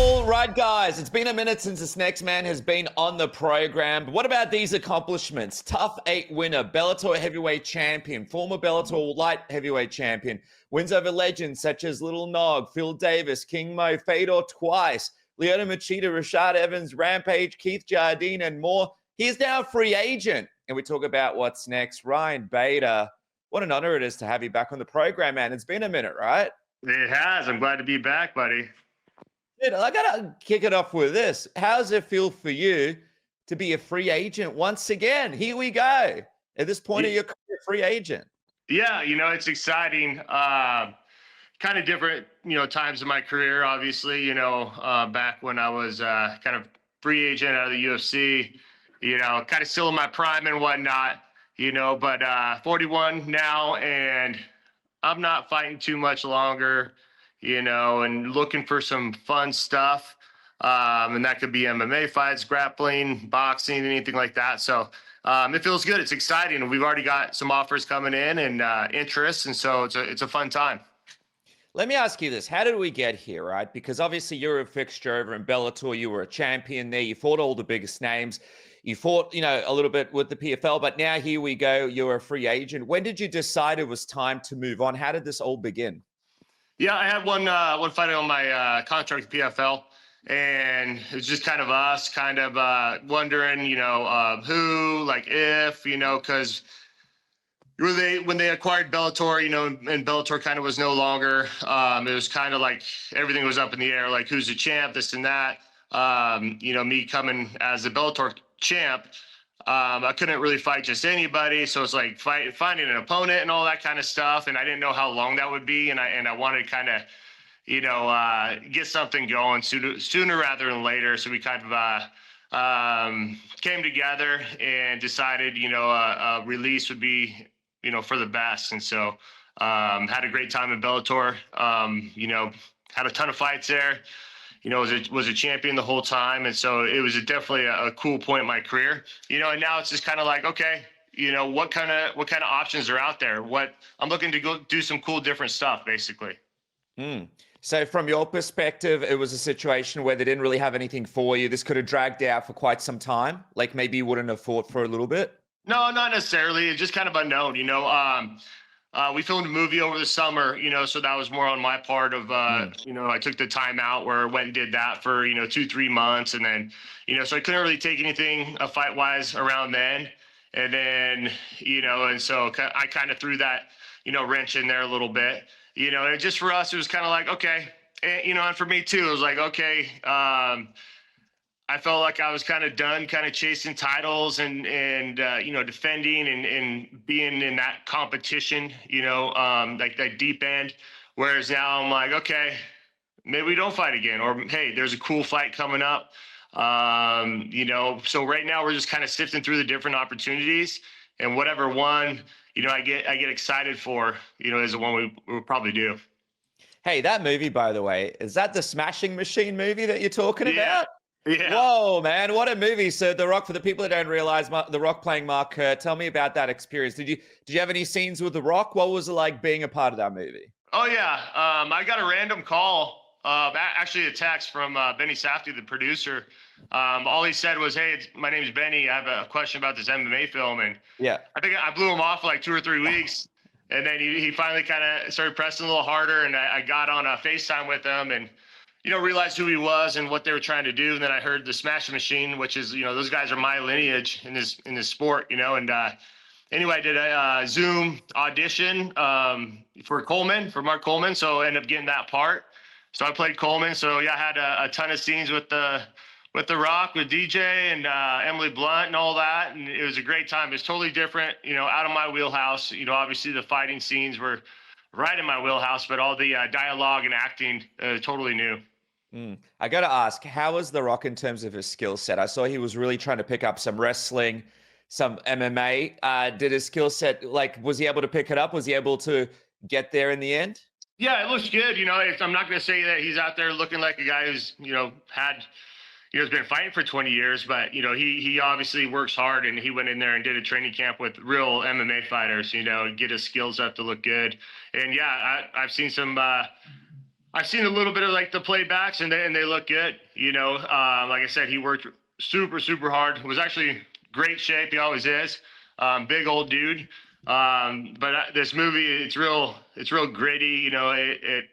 All right, guys, it's been a minute since this next man has been on the program. But what about these accomplishments? Tough 8 winner, Bellator heavyweight champion, former Bellator light heavyweight champion, wins over legends such as Little Nog, Phil Davis, King Mo, Fedor twice, Lyoto Machida, Rashad Evans, Rampage, Keith Jardine, and more. He's now a free agent. And we talk about what's next. Ryan Bader, what an honor it is to have you back on the program, man. It's been a minute, right? It has. I'm glad to be back, buddy. Dude, I gotta kick it off with this. How does it feel for you to be a free agent once again? Here we go. At this point of your career, free agent. Yeah, it's exciting. Kind of different, times in my career, obviously, back when I was kind of free agent out of the UFC, kind of still in my prime and whatnot, but 41 now, and I'm not fighting too much longer, and looking for some fun stuff. And that could be MMA fights, grappling, boxing, anything like that. So it feels good. It's exciting. We've already got some offers coming in and interest. And so it's a fun time. Let me ask you this. How did we get here, right? Because obviously you're a fixture over in Bellator. You were a champion there. You fought all the biggest names. You fought, a little bit with the PFL, but now here we go. You're a free agent. When did you decide it was time to move on? How did this all begin? Yeah, I had one fight on my contract with PFL, and it's just kind of us kind of wondering, who, like if, because when they acquired Bellator, and Bellator kind of was no longer, it was kind of like everything was up in the air, like who's the champ, this and that. Me coming as the Bellator champ, I couldn't really fight just anybody. So it's like finding an opponent and all that kind of stuff. And I didn't know how long that would be. And I wanted to kind of, get something going sooner rather than later. So we kind of came together and decided, a release would be, for the best. And so had a great time in Bellator, had a ton of fights there. Was a champion the whole time. And so it was definitely a cool point in my career, and now it's just kind of like, okay, what kind of options are out there? What I'm looking to go do some cool, different stuff, basically. So from your perspective, it was a situation where they didn't really have anything for you. This could have dragged out for quite some time. Like maybe you wouldn't have fought for a little bit. No, not necessarily. It's just kind of unknown, we filmed a movie over the summer, so that was more on my part of, I took the time out where I went and did that for, 2-3 months. And then, so I couldn't really take anything fight wise around then. And then, and so I kind of threw that, wrench in there a little bit, and just for us, it was kind of like, okay. And, and for me too, it was like, okay, I felt like I was kind of done kind of chasing titles and defending and being in that competition, like that deep end. Whereas now I'm like, okay, maybe we don't fight again, or, hey, there's a cool fight coming up. So right now we're just kind of sifting through the different opportunities, and whatever one, I get excited for, is the one we'll probably do. Hey, that movie, by the way, is that the Smashing Machine movie that you're talking about? Yeah. Whoa, man, what a movie. So The Rock, for the people that don't realize, The Rock playing Mark, tell me about that experience. Did you have any scenes with The Rock? What was it like being a part of that movie? Oh, yeah. I got a random call, actually a text from Benny Safdie, the producer. All he said was, hey, my name's Benny. I have a question about this MMA film. And yeah, I think I blew him off for like 2 or 3 weeks. And then he finally kind of started pressing a little harder. And I got on a FaceTime with him and, realized who he was and what they were trying to do. And then I heard the Smashing Machine, which is, those guys are my lineage in this sport, and anyway, I did a Zoom audition for Mark Coleman. So I ended up getting that part. So I played Coleman. So yeah, I had a ton of scenes with the Rock, with DJ and Emily Blunt and all that. And it was a great time. It's totally different, out of my wheelhouse. Obviously the fighting scenes were right in my wheelhouse, but all the dialogue and acting, totally new. I got to ask, how was The Rock in terms of his skill set? I saw he was really trying to pick up some wrestling, some MMA. Did his skill set, was he able to pick it up? Was he able to get there in the end? Yeah, it looks good. I'm not going to say that he's out there looking like a guy who's, has been fighting for 20 years, but, he obviously works hard, and he went in there and did a training camp with real MMA fighters, get his skills up to look good. And yeah, I've seen some, I've seen a little bit of like the playbacks, and they look good. Like I said, he worked super, super hard. Was actually great shape. He always is. Big old dude. But this movie, it's real gritty. It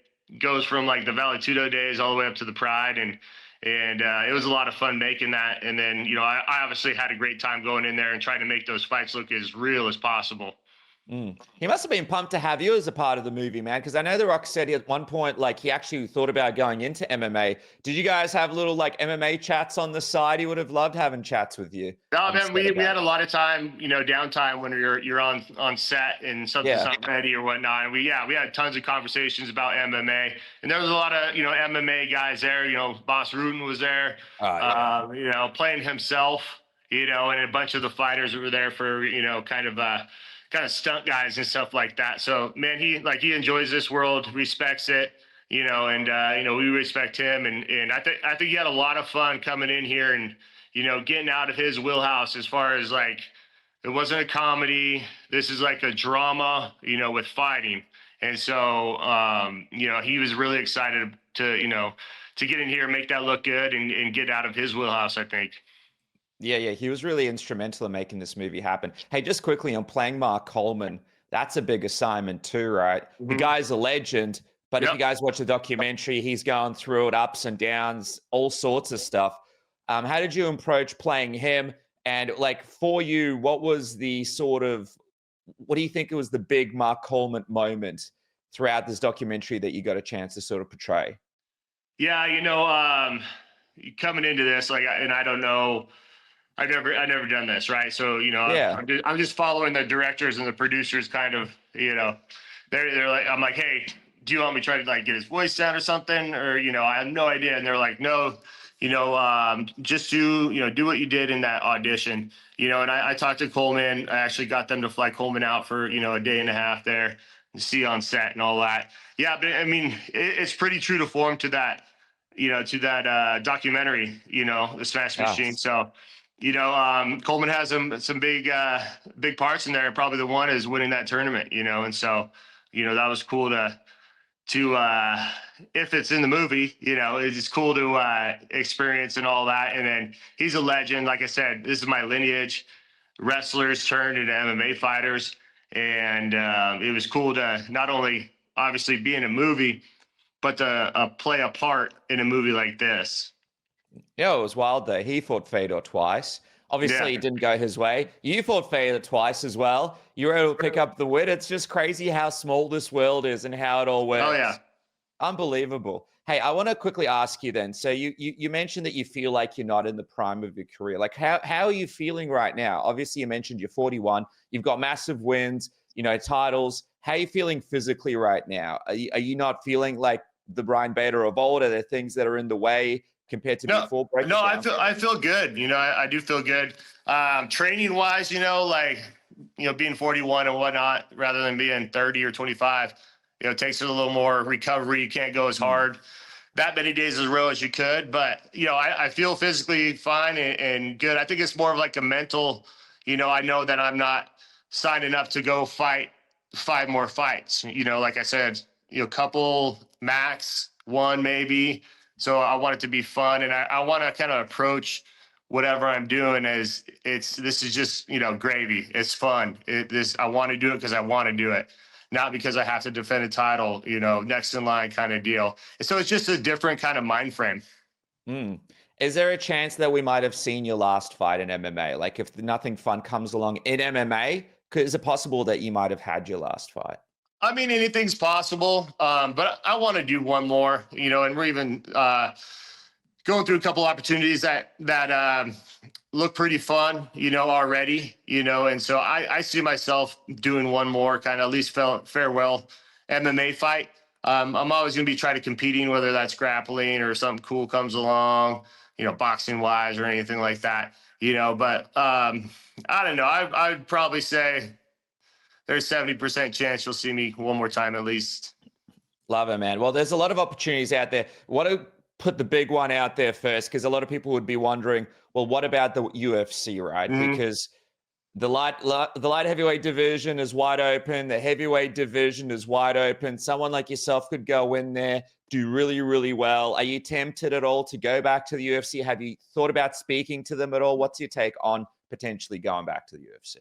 goes from like the Vale Tudo days all the way up to the Pride, and it was a lot of fun making that. And then, I obviously had a great time going in there and trying to make those fights look as real as possible. He must have been pumped to have you as a part of the movie, man, because I know The Rock said at one point, like, he actually thought about going into MMA. Did you guys have little, like, MMA chats on the side? He would have loved having chats with you. No, man, we had a lot of time, downtime when you're on set and something's not ready or whatnot. And we had tons of conversations about MMA. And there was a lot of, MMA guys there. Boss Rutan was there, playing himself, and a bunch of the fighters that were there for, kind of stunt guys and stuff like that. So, man, he enjoys this world, respects it, and we respect him. And I think he had a lot of fun coming in here and, getting out of his wheelhouse as far as like, it wasn't a comedy. This is like a drama, with fighting. And so, he was really excited to get in here, make that look good and get out of his wheelhouse, I think. Yeah, he was really instrumental in making this movie happen. Hey, just quickly, on playing Mark Coleman, that's a big assignment too, right? Mm-hmm. The guy's a legend, but if you guys watch the documentary, he's going through it, ups and downs, all sorts of stuff. How did you approach playing him? And like for you, what was the what do you think it was the big Mark Coleman moment throughout this documentary that you got a chance to sort of portray? Yeah, coming into this, and I don't know, I've never done this, right? So, I'm just following the directors and the producers kind of, they're like, I'm like, hey, do you want me to try to like get his voice down or something? Or, I have no idea. And they're like, no, just do what you did in that audition, and I talked to Coleman. I actually got them to fly Coleman out for, a day and a half there and see on set and all that. Yeah. But I mean, it's pretty true to form to that, to that documentary, the Smash Machine. So, Coleman has some big parts in there. Probably the one is winning that tournament, and so, that was cool to if it's in the movie, it's cool to experience and all that. And then he's a legend. Like I said, this is my lineage. Wrestlers turned into MMA fighters. And it was cool to not only obviously be in a movie, but to play a part in a movie like this. Yeah, it was wild though. He fought Fedor twice. Obviously, it didn't go his way. You fought Fedor twice as well. You were able to pick up the win. It's just crazy how small this world is and how it all works. Oh, yeah. Unbelievable. Hey, I want to quickly ask you then. So you mentioned that you feel like you're not in the prime of your career. Like, how are you feeling right now? Obviously, you mentioned you're 41. You've got massive wins, titles. How are you feeling physically right now? Are you not feeling like the Brian Bader of old? Are there things that are in the way compared to before? No, I feel good. I do feel good. Training wise, being 41 and whatnot, rather than being 30 or 25, it takes a little more recovery. You can't go as hard that many days as row as you could, but I feel physically fine and good. I think it's more of like a mental, I know that I'm not signing up to go fight 5 more fights, like I said, couple max, 1 maybe. So I want it to be fun, and I want to kind of approach whatever I'm doing as this is just, gravy. It's fun. I want to do it because I want to do it, not because I have to defend a title, next in line kind of deal. So it's just a different kind of mind frame. Is there a chance that we might have seen your last fight in MMA? Like if nothing fun comes along in MMA, is it possible that you might have had your last fight? I mean, anything's possible, but I want to do one more, and we're even going through a couple opportunities that look pretty fun, already, and so I see myself doing one more kind of at least farewell MMA fight. I'm always going to be trying to competing, whether that's grappling or something cool comes along, boxing wise or anything like that, but I don't know. I'd probably say there's 70% chance you'll see me one more time at least. Love it, man. Well, there's a lot of opportunities out there. What to put the big one out there first, because a lot of people would be wondering, well, what about the UFC, right? Mm-hmm. Because the light heavyweight division is wide open. The heavyweight division is wide open. Someone like yourself could go in there, do really, really well. Are you tempted at all to go back to the UFC? Have you thought about speaking to them at all? What's your take on potentially going back to the UFC?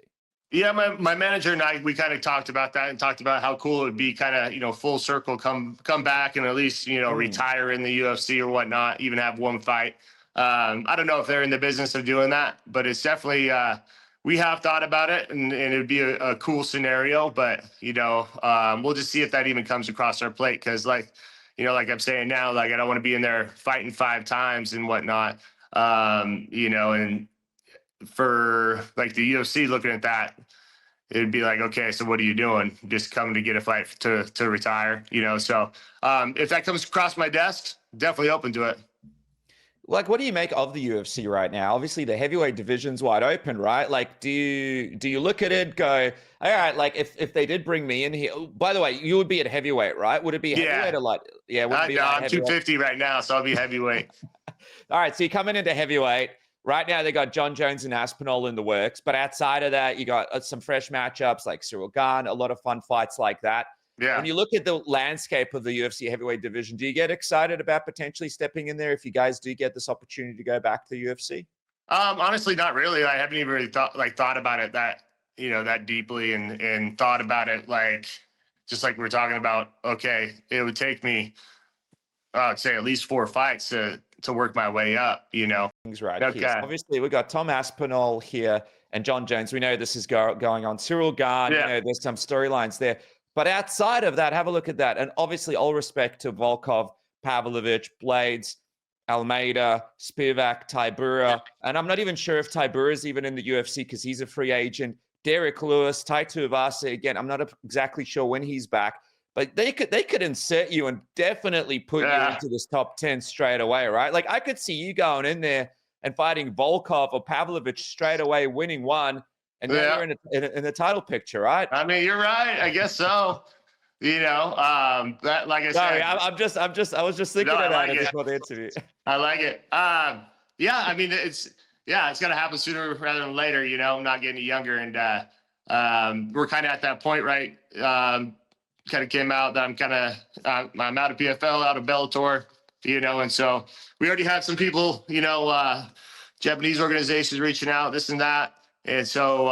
Yeah, my manager and I, we kind of talked about that and talked about how cool it would be, kind of, full circle, come back and at least, retire in the UFC or whatnot, even have one fight. I don't know if they're in the business of doing that, but it's definitely, we have thought about it, and it would be a cool scenario, but, we'll just see if that even comes across our plate. Cause like I'm saying now, like, I don't want to be in there fighting 5 times and whatnot. And for like the UFC looking at that, it'd be like, okay, so what are you doing? Just coming to get a fight to retire, So if that comes across my desk, definitely open to it. Like, what do you make of the UFC right now? Obviously, the heavyweight division's wide open, right? Like, do you look at it, go, all right, like if they did bring me in here, by the way, you would be at heavyweight, right? Would it be heavyweight or light? Yeah, would it be I'm 250 right now, so I'll be heavyweight. All right, so you're coming into heavyweight. Right now, they got John Jones and Aspinall in the works. But outside of that, you got some fresh matchups like Cyril Gane, a lot of fun fights like that. Yeah. When you look at the landscape of the UFC heavyweight division, do you get excited about potentially stepping in there if you guys do get this opportunity to go back to the UFC? Honestly, not really. I haven't even really thought about it that deeply and thought about it like, just like we're talking about, okay, it would take me, I'd say at least 4 fights to work my way up, Things right. Okay. Here. So obviously, we got Tom Aspinall here and John Jones. We know this is going on. Cyril Gane, there's some storylines there. But outside of that, have a look at that. And obviously, all respect to Volkov, Pavlovich, Blades, Almeida, Spivak, Tybura. And I'm not even sure if Tybura is even in the UFC because he's a free agent. Derek Lewis, Tai Tuivasa, again, I'm not exactly sure when he's back. But they could insert you and definitely put you into this top 10 straight away, right? Like, I could see you going in there and fighting Volkov or Pavlovich straight away, winning one, and now you're in the title picture, right? I mean, you're right. I guess so. That, like I Sorry, said, I was just thinking about it before the interview. I like it. Yeah, I mean, it's got to happen sooner rather than later. I'm not getting younger, and we're kind of at that point, right? Kind of came out that I'm out of PFL, out of Bellator, and so we already had some people, Japanese organizations reaching out, this and that. And so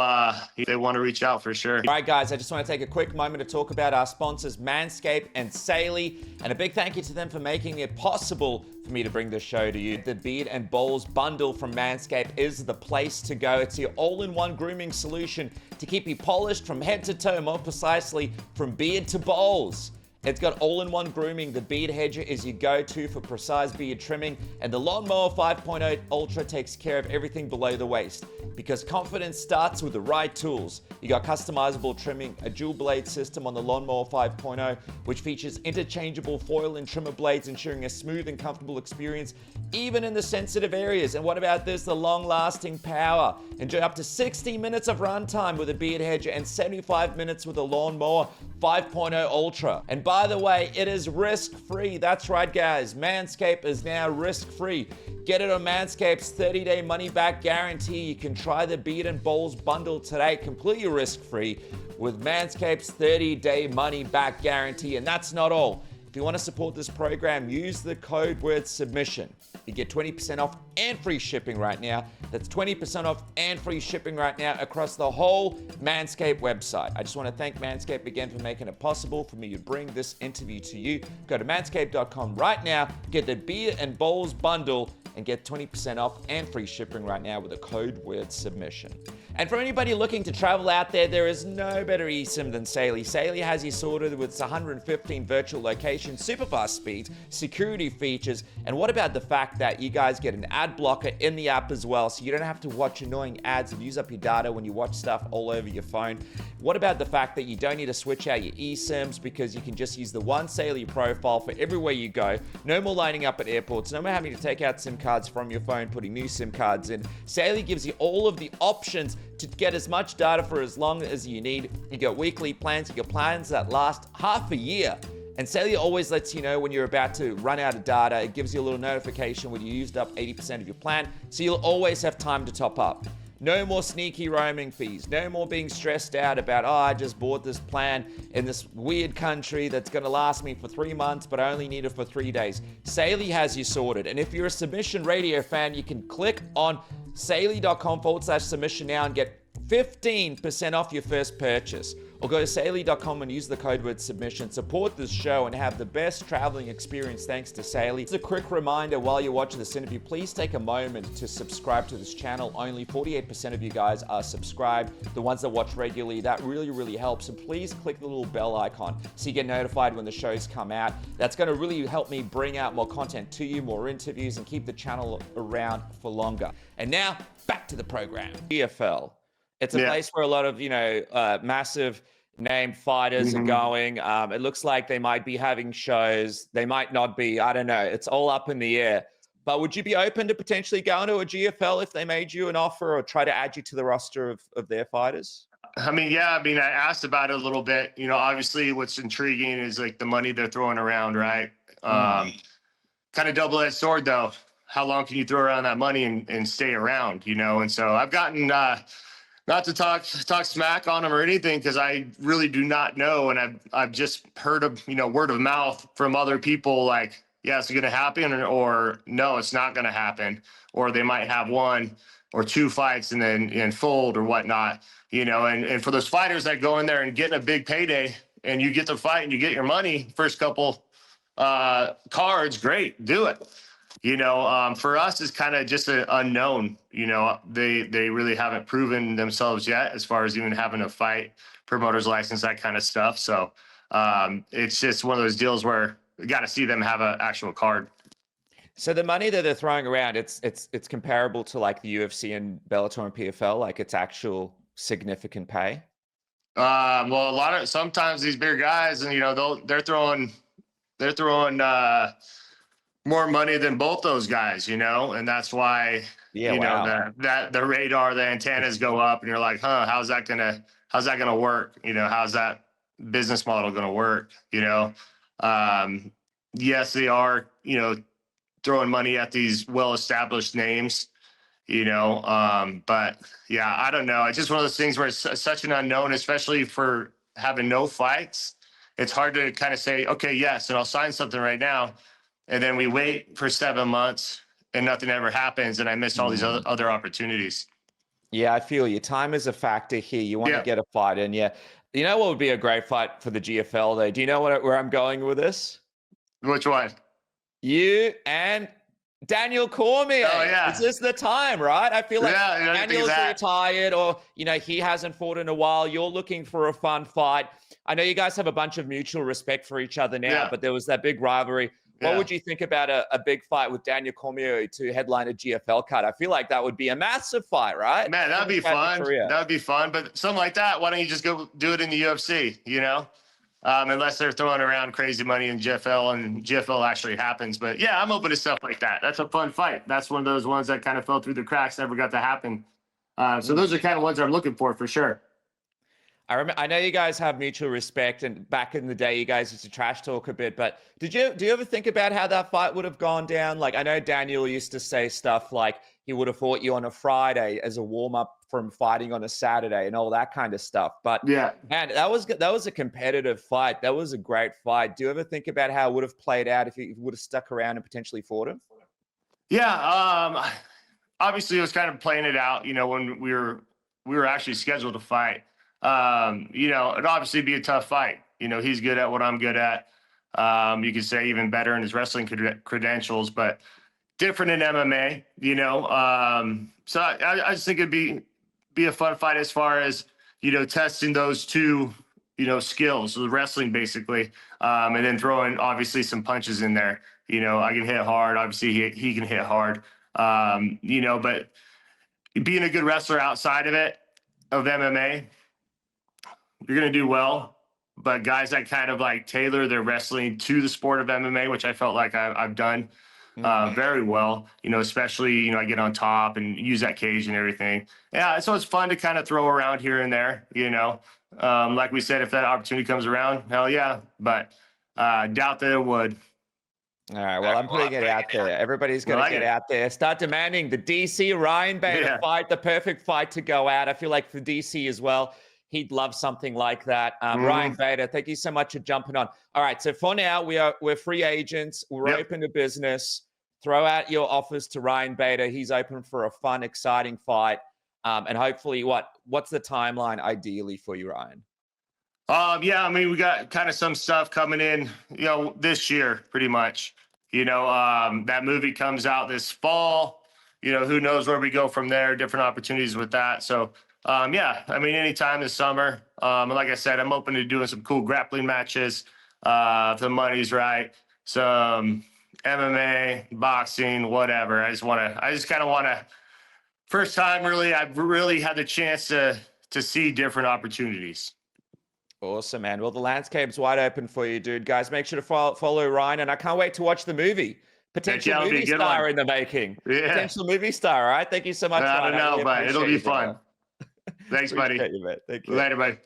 they want to reach out for sure. All right, guys, I just want to take a quick moment to talk about our sponsors, MANSCAPED and SAILY, and a big thank you to them for making it possible for me to bring this show to you. The Beard and Balls bundle from MANSCAPED is the place to go. It's your all-in-one grooming solution to keep you polished from head to toe, more precisely from beard to balls. It's got all-in-one grooming. The Beard Hedger is your go-to for precise beard trimming, and the Lawnmower 5.0 Ultra takes care of everything below the waist. Because confidence starts with the right tools. You got customizable trimming, a dual blade system on the Lawnmower 5.0, which features interchangeable foil and trimmer blades, ensuring a smooth and comfortable experience, even in the sensitive areas. And what about this? The long-lasting power. Enjoy up to 60 minutes of runtime with a Beard Hedger and 75 minutes with a Lawnmower 5.0 Ultra. And by the way, it is risk-free. That's right, guys. Manscaped is now risk-free. Get it on Manscaped's 30-day money-back guarantee. You can try the Beard and Balls bundle today, completely risk-free, with Manscaped's 30-day money-back guarantee. And that's not all. If you want to support this program, use the code word submission. You get 20% off and free shipping right now. That's 20% off and free shipping right now across the whole Manscaped website. I just want to thank Manscaped again for making it possible for me to bring this interview to you. Go to manscaped.com right now, get the Beard and Balls bundle, and get 20% off and free shipping right now with the code word submission. And for anybody looking to travel out there is no better eSIM than SAILY. SAILY has you sorted with 115 virtual locations, super fast speeds, security features, and what about the fact that you guys get an ad blocker in the app as well, so you don't have to watch annoying ads and use up your data when you watch stuff all over your phone. What about the fact that you don't need to switch out your eSIMs because you can just use the one SAILY profile for everywhere you go? No more lining up at airports, no more having to take out SIM cards from your phone, putting new SIM cards in. SAILY gives you all of the options to get as much data for as long as you need. You got weekly plans, you got plans that last half a year. And SAILY always lets you know when you're about to run out of data. It gives you a little notification when you used up 80% of your plan, so you'll always have time to top up. No more sneaky roaming fees. No more being stressed out about, oh, I just bought this plan in this weird country that's going to last me for 3 months, but I only need it for 3 days. SAILY has you sorted. And if you're a Submission Radio fan, you can click on saily.com/submission now and get 15% off your first purchase. Or go to saily.com and use the code word submission. Support this show and have the best traveling experience thanks to SAILY. It's a quick reminder while you're watching this interview, please take a moment to subscribe to this channel. Only 48% of you guys are subscribed. The ones that watch regularly, that really, really helps. And please click the little bell icon so you get notified when the shows come out. That's going to really help me bring out more content to you, more interviews, and keep the channel around for longer. And now, back to the program. GFL. It's a place where a lot of, massive name fighters are going. It looks like they might be having shows. They might not be. I don't know. It's all up in the air. But would you be open to potentially going to a GFL if they made you an offer or try to add you to the roster of their fighters? I mean, yeah, I asked about it a little bit. Obviously what's intriguing is like the money they're throwing around, right? Kind of double-edged sword though. How long can you throw around that money and stay around, And so I've gotten, not to talk smack on them or anything, because I really do not know, and I've just heard of word of mouth from other people like, yeah, it's going to happen, or no, it's not going to happen, or they might have 1 or 2 fights and then fold or whatnot, and for those fighters that go in there and getting a big payday and you get the fight and you get your money first couple cards, great, do it. For us, it's kind of just an unknown. They really haven't proven themselves yet as far as even having a fight, promoter's license, that kind of stuff. So it's just one of those deals where we got to see them have an actual card. So the money that they're throwing around, it's comparable to like the UFC and Bellator and PFL, like it's actual significant pay. Well, sometimes these bigger guys, and they're throwing more money than both those guys, and that's why, that the radar, the antennas go up and you're like, how's that gonna work? How's that business model gonna work? Yes, they are, throwing money at these well-established names, but yeah, I don't know. It's just one of those things where it's such an unknown, especially for having no fights. It's hard to kind of say, okay, yes, and I'll sign something right now. And then we wait for 7 months and nothing ever happens. And I missed all these other opportunities. Yeah, I feel you. Time is a factor here. You want to get a fight in. Yeah. You know what would be a great fight for the GFL though? Do you know where I'm going with this? Which one? You and Daniel Cormier. Oh, yeah. Is this the time, right? I feel like Daniel's retired or, he hasn't fought in a while. You're looking for a fun fight. I know you guys have a bunch of mutual respect for each other now, but there was that big rivalry. What would you think about a big fight with Daniel Cormier to headline a GFL card? I feel like that would be a massive fight, right? Man, that'd be fun. That'd be fun. But something like that, why don't you just go do it in the UFC, unless they're throwing around crazy money in GFL and GFL actually happens. But yeah, I'm open to stuff like that. That's a fun fight. That's one of those ones that kind of fell through the cracks, never got to happen. So those are kind of ones I'm looking for sure. I know you guys have mutual respect, and back in the day, you guys used to trash talk a bit. But do you ever think about how that fight would have gone down? Like, I know Daniel used to say stuff like he would have fought you on a Friday as a warm up from fighting on a Saturday and all that kind of stuff. But yeah, man, that was a competitive fight. That was a great fight. Do you ever think about how it would have played out if you would have stuck around and potentially fought him? Yeah, obviously it was kind of playing it out. When we were actually scheduled to fight. It'd obviously be a tough fight. He's good at what I'm good at. You could say even better in his wrestling credentials, but different in MMA, so I just think it'd be a fun fight as far as, testing those two, skills, the wrestling basically, and then throwing obviously some punches in there. I can hit hard. Obviously he can hit hard, but being a good wrestler outside of MMA, you're going to do well. But guys that kind of like tailor their wrestling to the sport of MMA, which I felt like I've done very well, especially, I get on top and use that cage and everything. Yeah, so it's fun to kind of throw around here and there, like we said, if that opportunity comes around, hell yeah. But doubt that it would. All right, well, I'm putting it out there. Everybody's got to get out there. Start demanding the DC Ryan Bader fight, the perfect fight to go out. I feel like for DC as well, he'd love something like that. Ryan Bader, thank you so much for jumping on. All right, so for now, we're free agents. We're open to business. Throw out your offers to Ryan Bader. He's open for a fun, exciting fight. And hopefully, what's the timeline ideally for you, Ryan? Yeah, I mean, we got kind of some stuff coming in, this year, pretty much. That movie comes out this fall. Who knows where we go from there, different opportunities with that. So, yeah, I mean, anytime this summer. And like I said, I'm open to doing some cool grappling matches. If the money's right, some MMA, boxing, whatever. I just kind of want to, first time really, I've really had the chance to see different opportunities. Awesome, man. Well, the landscape's wide open for you, dude. Guys, make sure to follow Ryan, and I can't wait to watch the movie. Potential movie star in the making. Yeah. Potential movie star, all right? Thank you so much, I Ryan. don't know, but it'll be fun. Thanks, buddy. You, man. Thank you. Later, buddy.